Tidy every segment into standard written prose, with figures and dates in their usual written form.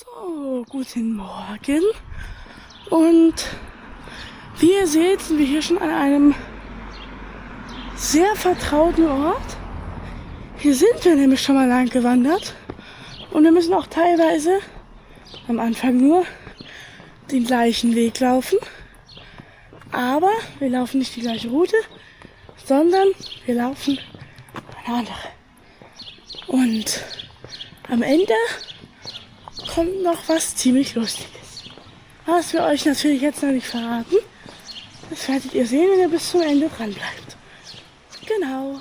So, guten Morgen. Und wie ihr seht, sind wir hier schon an einem sehr vertrauten Ort. Hier sind wir nämlich schon mal lang gewandert. Und wir müssen auch teilweise, am Anfang nur, den gleichen Weg laufen. Aber wir laufen nicht die gleiche Route, sondern wir laufen eine andere. Und am Ende kommt noch was ziemlich Lustiges. Was wir euch natürlich jetzt noch nicht verraten. Das werdet ihr sehen, wenn ihr bis zum Ende dran bleibt. Genau.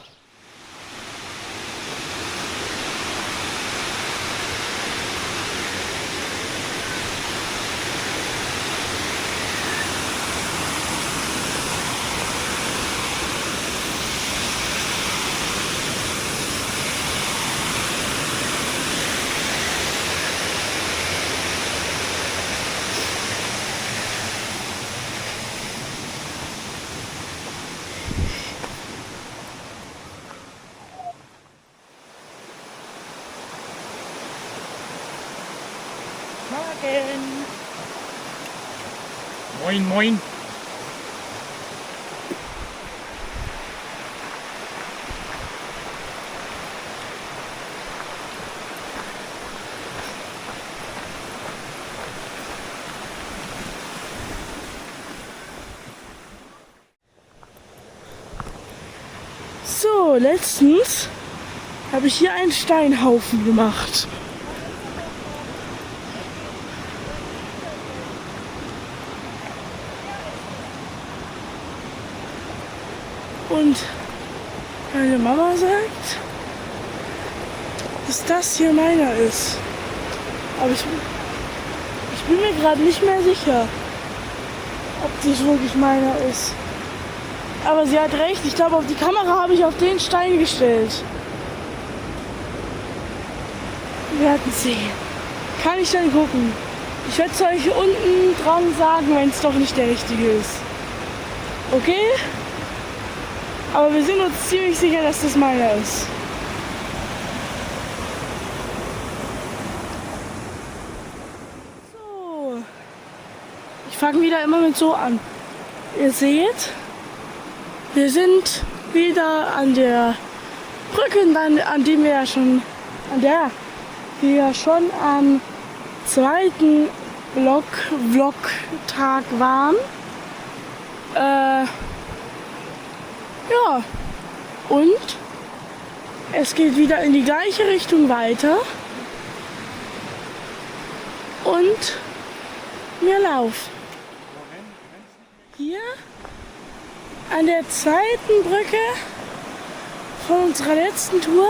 Morgen. Moin, moin. So, letztens habe ich hier einen Steinhaufen gemacht. Und meine Mama sagt, dass das hier meiner ist. Aber ich bin mir gerade nicht mehr sicher, ob das wirklich meiner ist. Aber sie hat recht, ich glaube, auf die Kamera habe ich auf den Stein gestellt. Wir werden sehen. Kann ich dann gucken. Ich werde es euch unten dran sagen, wenn es doch nicht der richtige ist. Okay? Aber wir sind uns ziemlich sicher, dass das meiner ist. So. Ich fange wieder immer mit so an. Ihr seht, wir sind wieder an der Brücke, an der wir ja schon am zweiten Vlog-Tag waren. Ja, und es geht wieder in die gleiche Richtung weiter. Und wir laufen. Hier an der zweiten Brücke von unserer letzten Tour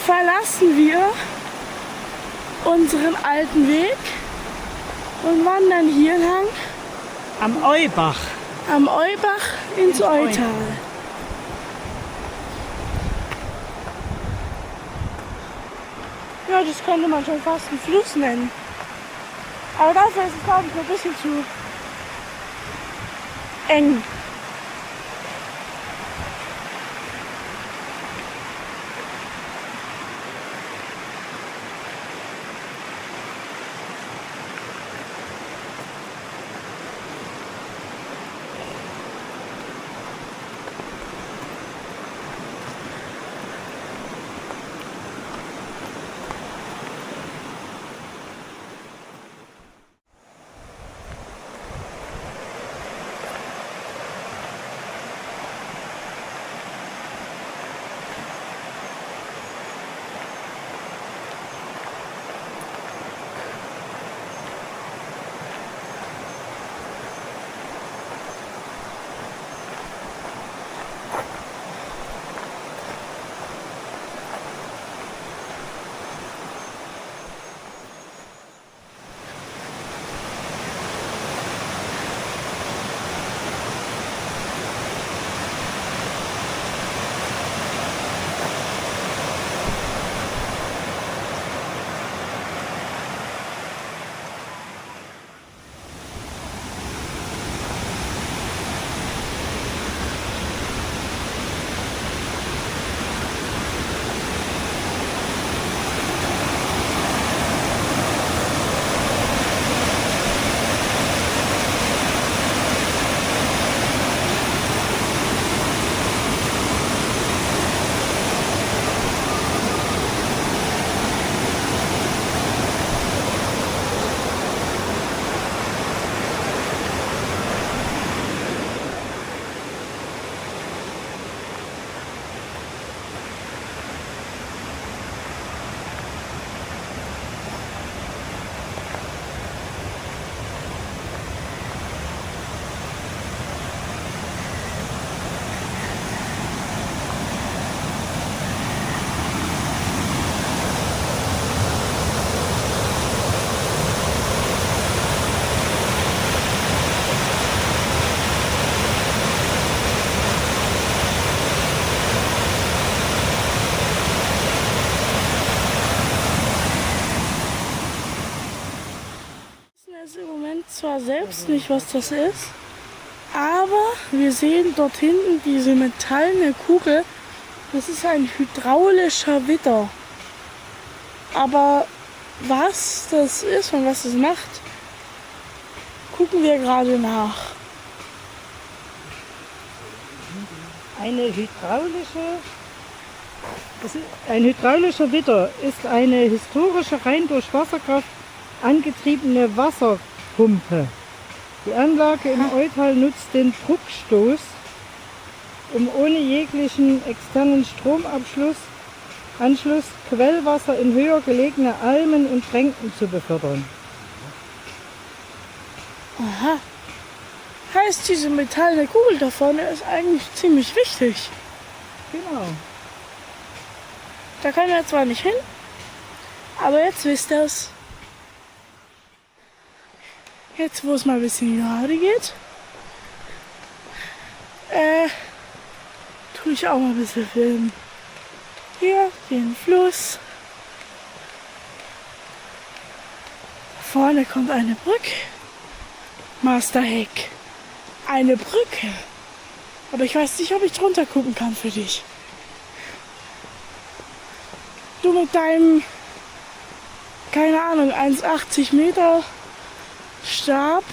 verlassen wir unseren alten Weg und wandern hier lang Am Eubach. am Eubach ins Eutal. Ja, das könnte man schon fast einen Fluss nennen. Aber dafür ist es, glaube ich, noch ein bisschen zu eng. zwar selbst nicht, was das ist, aber wir sehen dort hinten diese metallene Kugel. Das ist ein hydraulischer Widder. Aber was das ist und was es macht, gucken wir gerade nach. Ein hydraulischer Widder ist eine historische rein durch Wasserkraft angetriebene Wasserpumpe. Die Anlage im Eutal nutzt den Druckstoß, um ohne jeglichen externen Stromanschluss Quellwasser in höher gelegene Almen und Tränken zu befördern. Aha. Heißt, diese metallene Kugel da vorne ist eigentlich ziemlich wichtig. Genau. Da können wir zwar nicht hin, aber jetzt wisst ihr es. Jetzt, wo es mal ein bisschen gerade geht, tue ich auch mal ein bisschen filmen. Hier den Fluss. Da vorne kommt eine Brücke. Master Heck. Eine Brücke. Aber ich weiß nicht, ob ich drunter gucken kann für dich. Du mit deinem, keine Ahnung, 1,80 Meter Stab,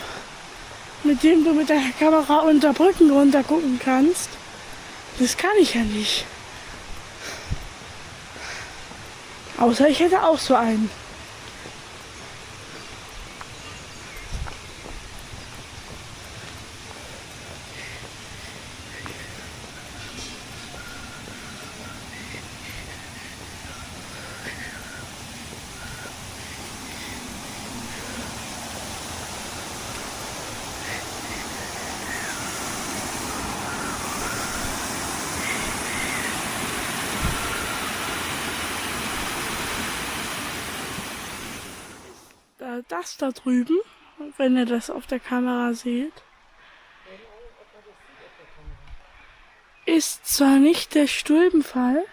mit dem du mit deiner Kamera unter Brücken runter gucken kannst. Das kann ich ja nicht. Außer ich hätte auch so einen. Das da drüben, wenn ihr das auf der Kamera seht, ist zwar nicht der Stulpenfall,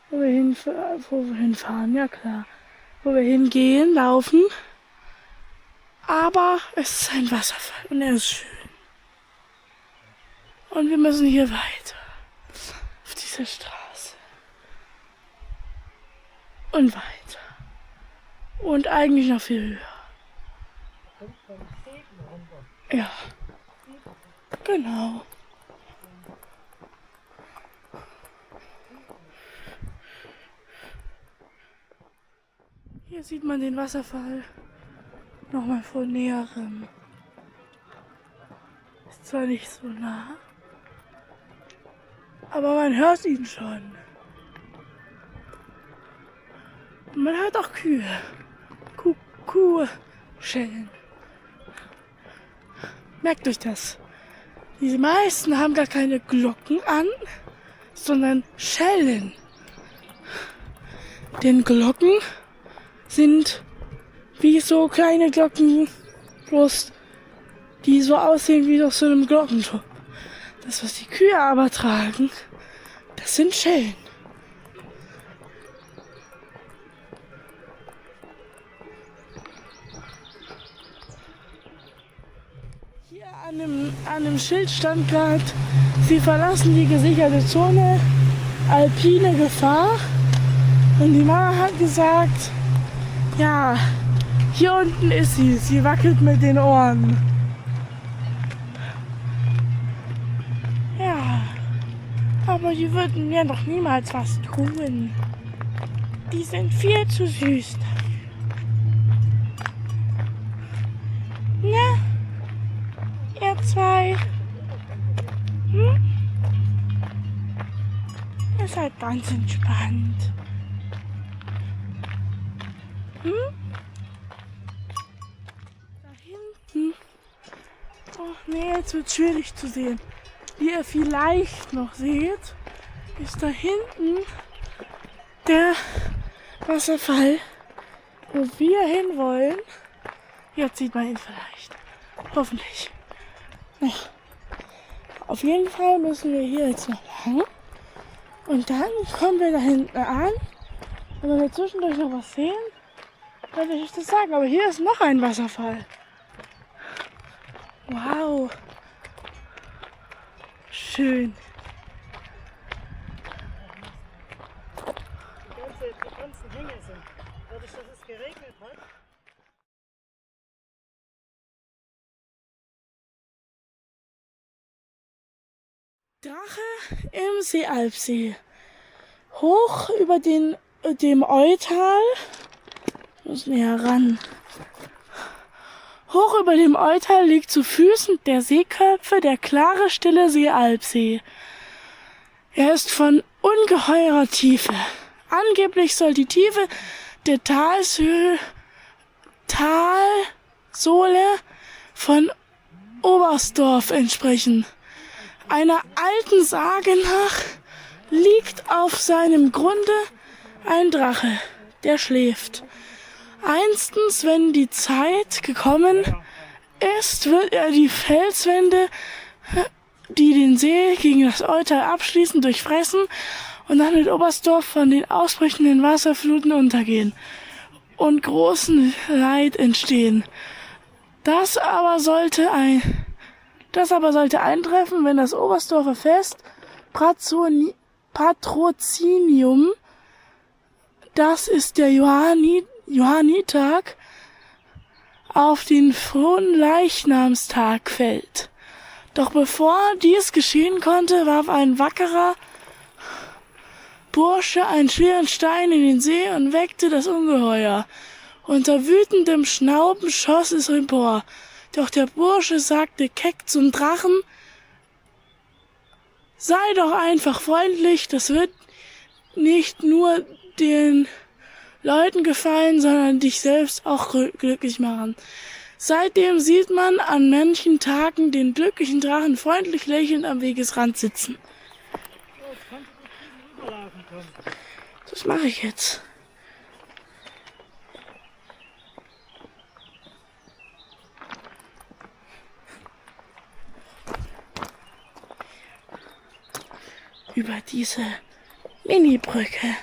wo wir hinfahren, ja klar, wo wir hingehen, laufen, aber es ist ein Wasserfall und er ist schön. Und wir müssen hier weiter, auf dieser Straße. Und weiter. Und eigentlich noch viel höher. Ja, genau. Hier sieht man den Wasserfall nochmal von näherem. Ist zwar nicht so nah, aber man hört ihn schon. Und man hört auch Kühe. Kuh schellen. Merkt euch das. Die meisten haben gar keine Glocken an, sondern Schellen. Denn Glocken sind wie so kleine Glocken, bloß die so aussehen wie auf so einem Glockenturm. Das, was die Kühe aber tragen, das sind Schellen. Hier an einem Schild stand gerade, Sie verlassen die gesicherte Zone, alpine Gefahr. Und die Mama hat gesagt, ja, hier unten ist sie. Sie wackelt mit den Ohren. Ja, aber die würden mir doch niemals was tun. Die sind viel zu süß dafür. Ne? Ihr zwei. Ihr seid ganz entspannt. Da hinten. Oh nee, jetzt wird es schwierig zu sehen. Wie ihr vielleicht noch seht, ist da hinten der Wasserfall, wo wir hinwollen. Jetzt sieht man ihn vielleicht. Hoffentlich. Ja. Auf jeden Fall müssen wir hier jetzt noch lang. Und dann kommen wir da hinten an. Und wenn wir zwischendurch noch was sehen, werde ich das sagen. Aber hier ist noch ein Wasserfall. Wow. Schön. Die ganzen Hänge sind, dadurch, dass es geregnet hat. Drache im Seealpsee. Hoch über dem Eutal. Ich muss näher ran. Hoch über dem Eutal liegt zu Füßen der Seeköpfe der klare, stille Seealpsee. Er ist von ungeheurer Tiefe. Angeblich soll die Tiefe der Talsohle von Oberstdorf entsprechen. Einer alten Sage nach liegt auf seinem Grunde ein Drache, der schläft. Einstens, wenn die Zeit gekommen ist, wird er die Felswände, die den See gegen das Eutal abschließen, durchfressen und dann mit Oberstdorf von den ausbrechenden Wasserfluten untergehen und großen Leid entstehen. Das aber sollte eintreffen, wenn das Oberstdorfer Fest Patrozinium, das ist der Johannitag, auf den Fronleichnamstag fällt. Doch bevor dies geschehen konnte, warf ein wackerer Bursche einen schweren Stein in den See und weckte das Ungeheuer. Unter wütendem Schnauben schoss es empor. Doch der Bursche sagte keck zum Drachen: Sei doch einfach freundlich, das wird nicht nur den Leuten gefallen, sondern dich selbst auch glücklich machen. Seitdem sieht man an manchen Tagen den glücklichen Drachen freundlich lächelnd am Wegesrand sitzen. Das mache ich jetzt. Über diese Mini-Brücke.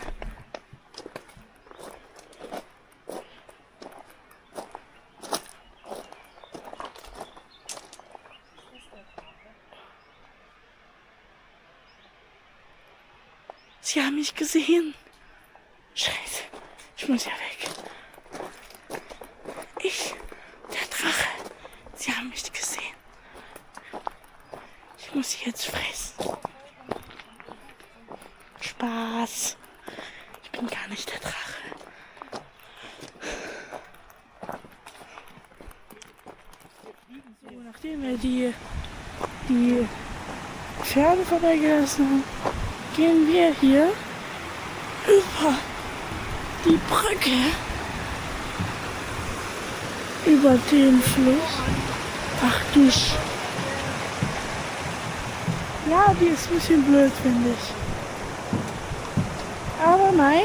Sie haben mich gesehen. Scheiße, ich muss ja weg. Der Drache. Sie haben mich gesehen. Ich muss sie jetzt fressen. Spaß. Ich bin gar nicht der Drache. So, nachdem wir die Pferde vorbeigelassen haben, gehen wir hier über die Brücke, über den Fluss. Ach du Ja, die ist ein bisschen blöd, finde ich. Aber nein,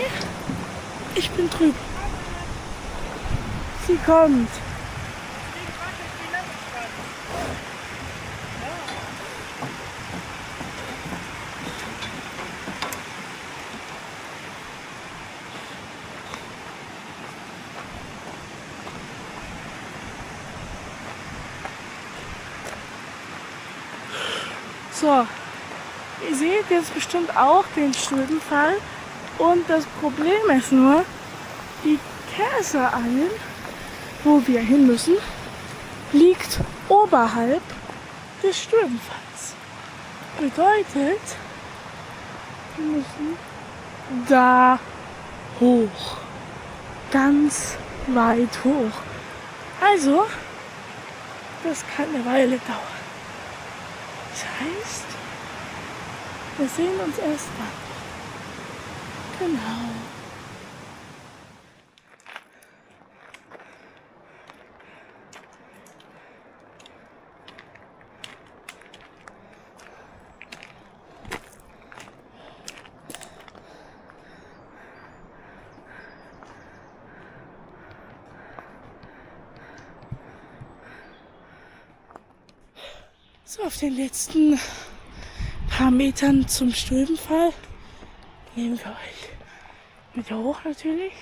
ich bin drüben. Sie kommt. So, ihr seht jetzt bestimmt auch den Stulpenfall. Und das Problem ist nur, die Käseangeln, wo wir hin müssen, liegt oberhalb des Stulpenfalls. Bedeutet, wir müssen da hoch. Ganz weit hoch. Also, das kann eine Weile dauern. Das heißt, wir sehen uns erst dann. Genau. So, auf den letzten paar Metern zum Stulpenfall nehmen wir euch mit hoch natürlich.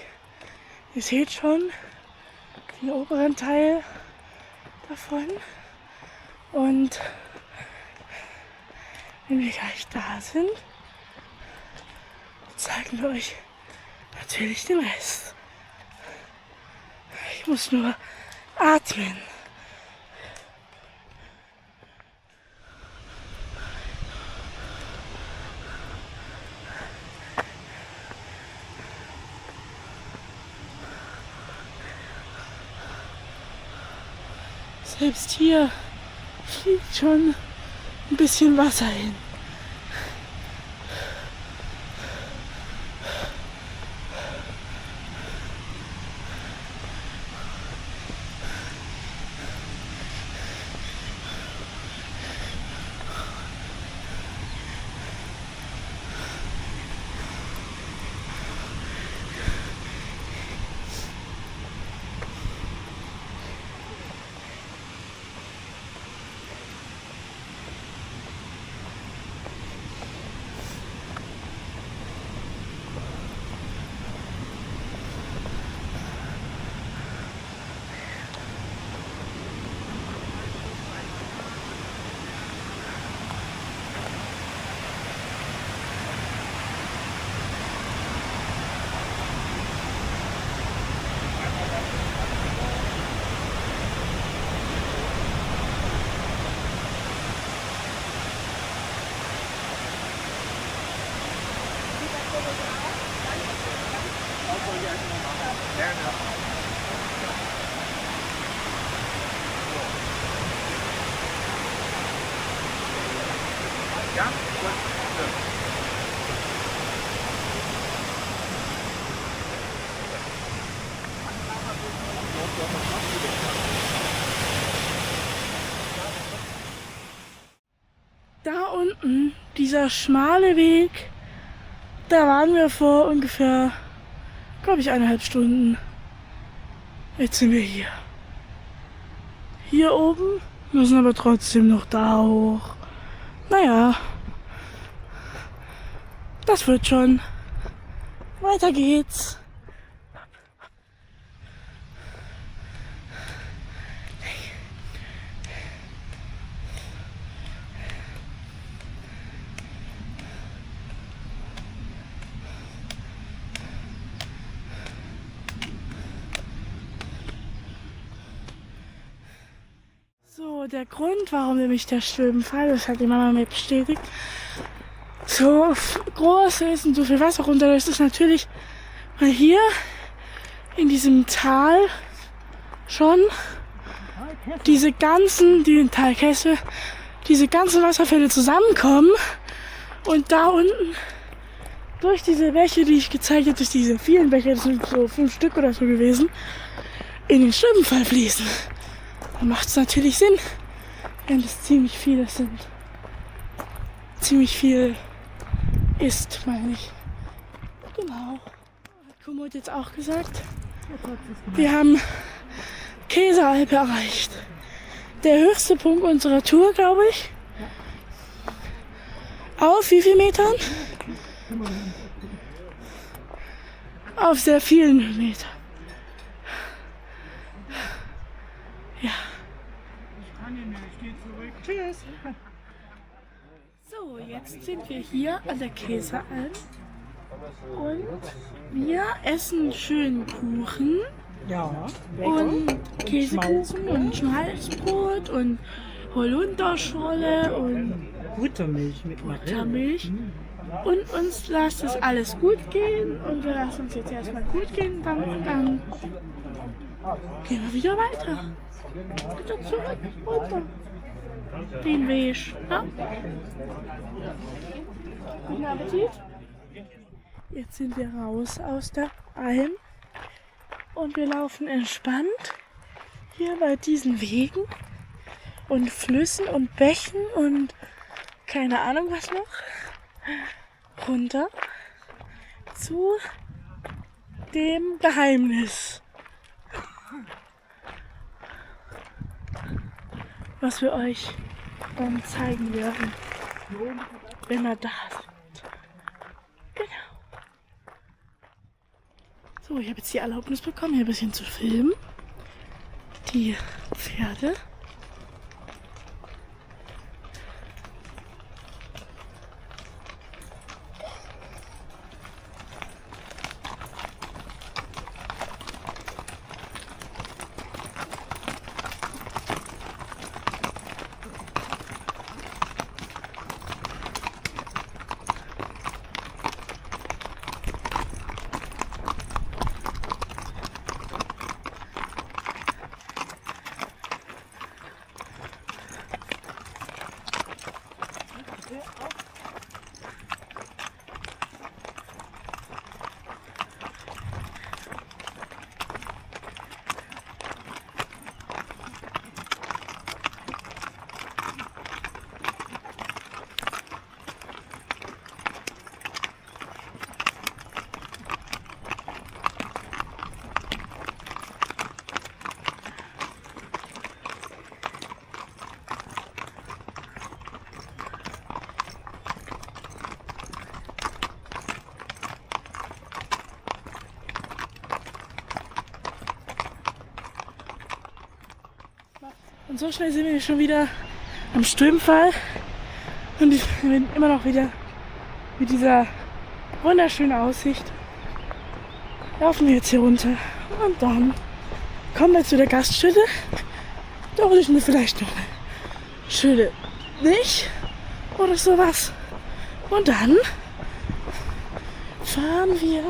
Ihr seht schon den oberen Teil davon. Und wenn wir gleich da sind, zeigen wir euch natürlich den Rest. Ich muss nur atmen. Selbst hier fliegt schon ein bisschen Wasser hin. Da unten, dieser schmale Weg, da waren wir vor ungefähr, glaube ich, 1,5 Stunden. Jetzt sind wir hier. Hier oben, müssen aber trotzdem noch da hoch. Naja, das wird schon. Weiter geht's. So, der Grund, warum nämlich der Schwimmball, das hat die Mama mir bestätigt, so groß ist und so viel Wasser runterläuft, ist natürlich, weil hier in diesem Tal schon diese ganzen Wasserfälle zusammenkommen und da unten durch diese Bäche, die ich gezeigt habe, durch diese vielen Bäche, das sind so 5 Stück oder so gewesen, in den Schwimmball fließen. Dann macht es natürlich Sinn, wenn das ziemlich viele sind. Ziemlich viel ist, meine ich. Genau. Hat Komoot jetzt auch gesagt. Wir haben Käsealpe erreicht. Der höchste Punkt unserer Tour, glaube ich. Auf wie viel Metern? Auf sehr vielen Metern. Ja. Tschüss. So, jetzt sind wir hier an der Käsealm und wir essen schönen Kuchen. Ja, Und Käsekuchen und Schmalzbrot und Holunderschorle und Buttermilch mit Buttermilch. Und uns lasst es alles gut gehen und wir lassen uns jetzt erstmal gut gehen, dann gehen wir wieder weiter. Wieder zurück, runter. Den Weg. Ja? Guten Appetit. Jetzt sind wir raus aus der Alm und wir laufen entspannt hier bei diesen Wegen und Flüssen und Bächen und keine Ahnung was noch runter zu dem Geheimnis, was wir euch dann zeigen werden, wenn wir da sind. Genau. So, ich habe jetzt die Erlaubnis bekommen, hier ein bisschen zu filmen. Die Pferde. Und so schnell sind wir schon wieder am Strömfall. Und ich bin immer noch wieder mit dieser wunderschönen Aussicht. Laufen wir jetzt hier runter. Und dann kommen wir zu der Gaststätte. Da hole ich mir vielleicht noch eine schöne Milch oder sowas. Und dann fahren wir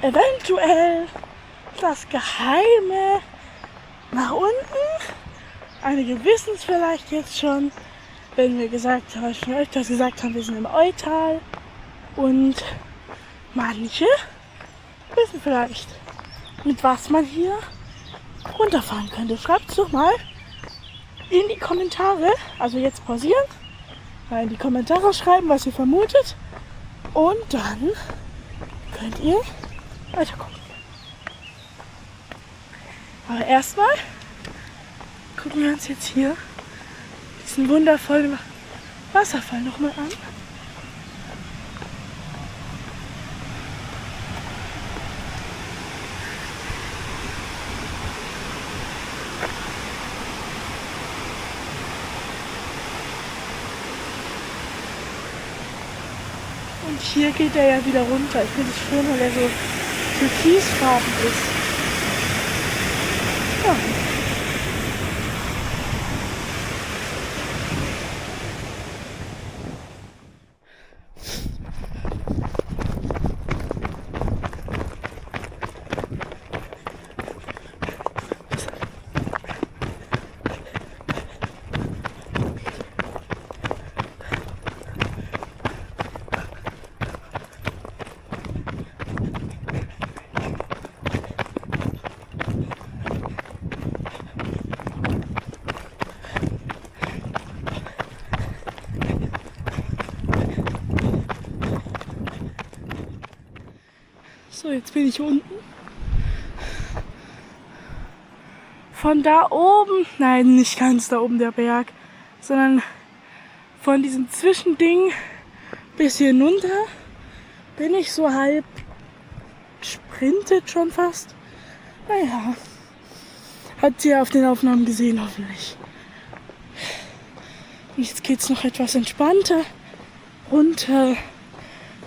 eventuell das Geheime nach unten. Einige wissen es vielleicht jetzt schon, wenn wir schon öfters gesagt haben, wir sind im Eutal. Und manche wissen vielleicht, mit was man hier runterfahren könnte. Schreibt es doch mal in die Kommentare, also jetzt pausieren, mal in die Kommentare schreiben, was ihr vermutet. Und dann könnt ihr weitergucken. Aber erstmal gucken wir uns jetzt hier diesen wundervollen Wasserfall nochmal an. Und hier geht er ja wieder runter. Ich finde es schön, weil er so türkisfarben ist. Ja. So, jetzt bin ich unten. Von da oben, nein, nicht ganz da oben der Berg, sondern von diesem Zwischending bis hier hinunter bin ich so halb sprintet schon fast. Naja, habt ihr auf den Aufnahmen gesehen hoffentlich. Und jetzt geht es noch etwas entspannter runter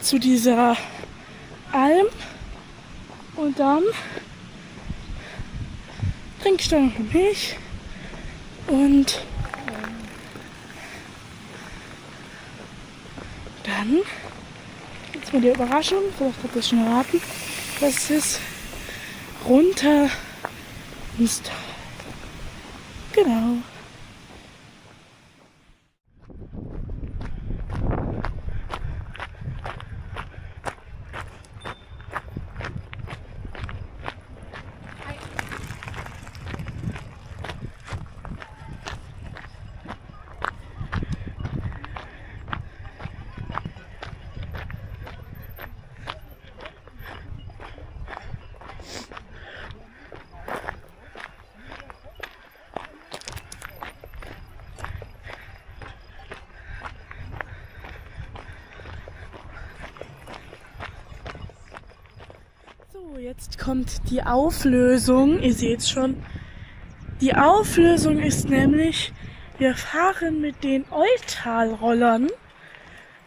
zu dieser Alm. Und dann trinke ich da noch eine Milch und dann jetzt mal die Überraschung, vielleicht habt ihr es schon erraten, das ist runter ins Tal. Genau. So, jetzt kommt die Auflösung. Ihr seht schon. Die Auflösung ist nämlich, wir fahren mit den Eutal-Rollern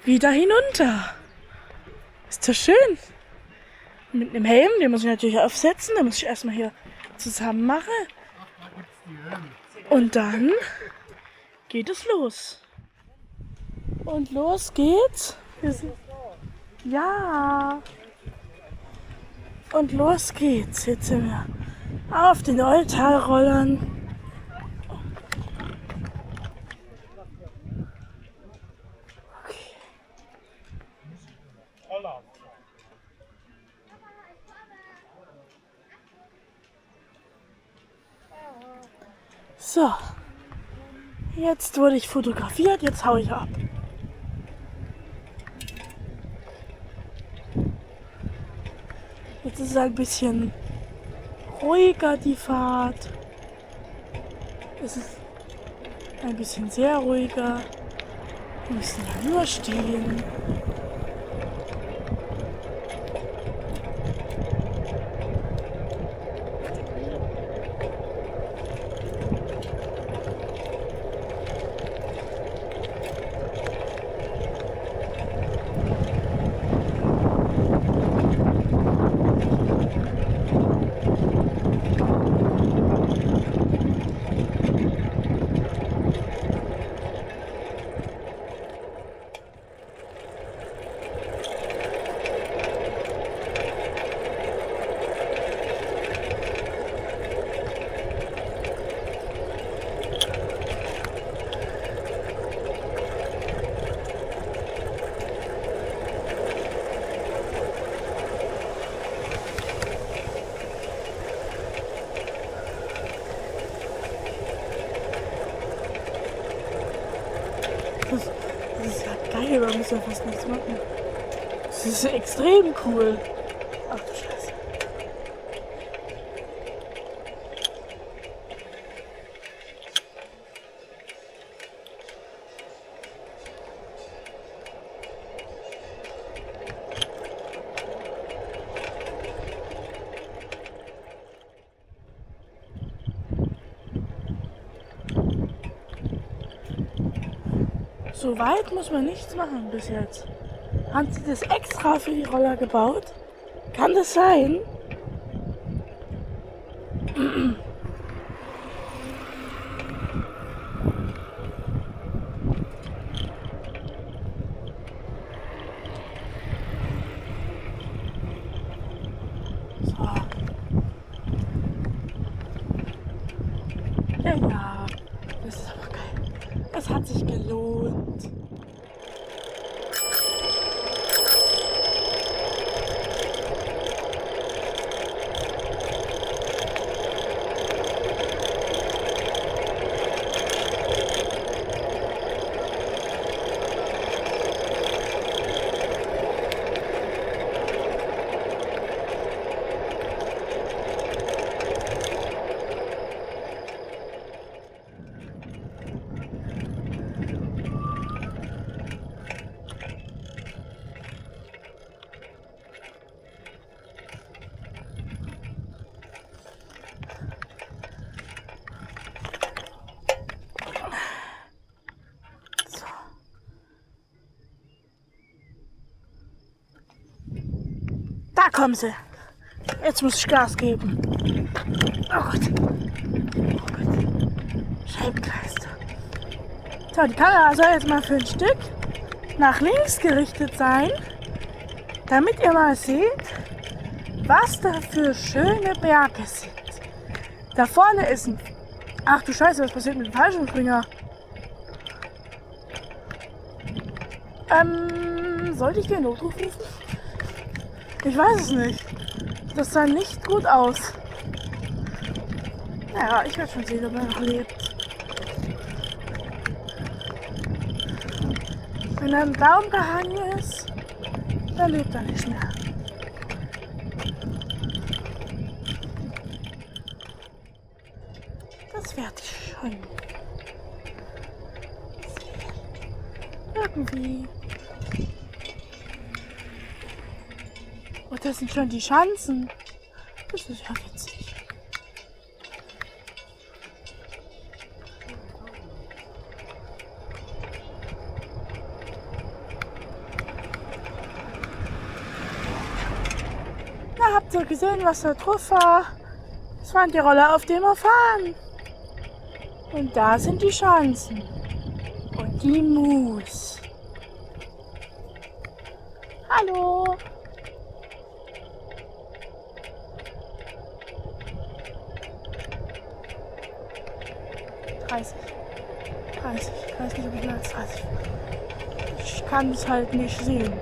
wieder hinunter. Ist das schön? Mit einem Helm, den muss ich natürlich aufsetzen. Den muss ich erstmal hier zusammen machen. Und dann geht es los. Und los geht's. Ja. Und los geht's. Jetzt sind wir auf den Eutal-Rollern. Okay. So. Jetzt wurde ich fotografiert, jetzt hau ich ab. Jetzt ist es ein bisschen ruhiger, die Fahrt. Es ist ein bisschen sehr ruhiger. Wir müssen ja nur stehen. Okay, man muss ja fast nichts machen. Das ist extrem cool. Ach du Scheiße. So weit muss man nichts machen bis jetzt. Haben sie das extra für die Roller gebaut? Kann das sein? So. Ja, das ist aber geil. Es hat sich gelohnt. Da kommen sie. Jetzt muss ich Gas geben. Oh Gott. Oh Gott. Scheibenkleister. So, die Kamera soll jetzt mal für ein Stück nach links gerichtet sein, damit ihr mal seht, was da für schöne Berge sind. Da vorne ist ein... Ach du Scheiße, was passiert mit dem Fallschirmspringer? Sollte ich den Notruf rufen? Ich weiß es nicht. Das sah nicht gut aus. Naja, ich werde schon sehen, ob er noch lebt. Wenn er im Baum gehangen ist, dann lebt er nicht mehr. Das werde ich schon sehen. Irgendwie. Oh, das sind schon die Schanzen. Das ist ja witzig. Na, habt ihr gesehen, was da drauf war? Das waren die Roller, auf denen wir fahren. Und da sind die Schanzen. Und die Mus. Hallo. Ich weiß nicht, ob ich mehr als 30. Ich kann es halt nicht sehen.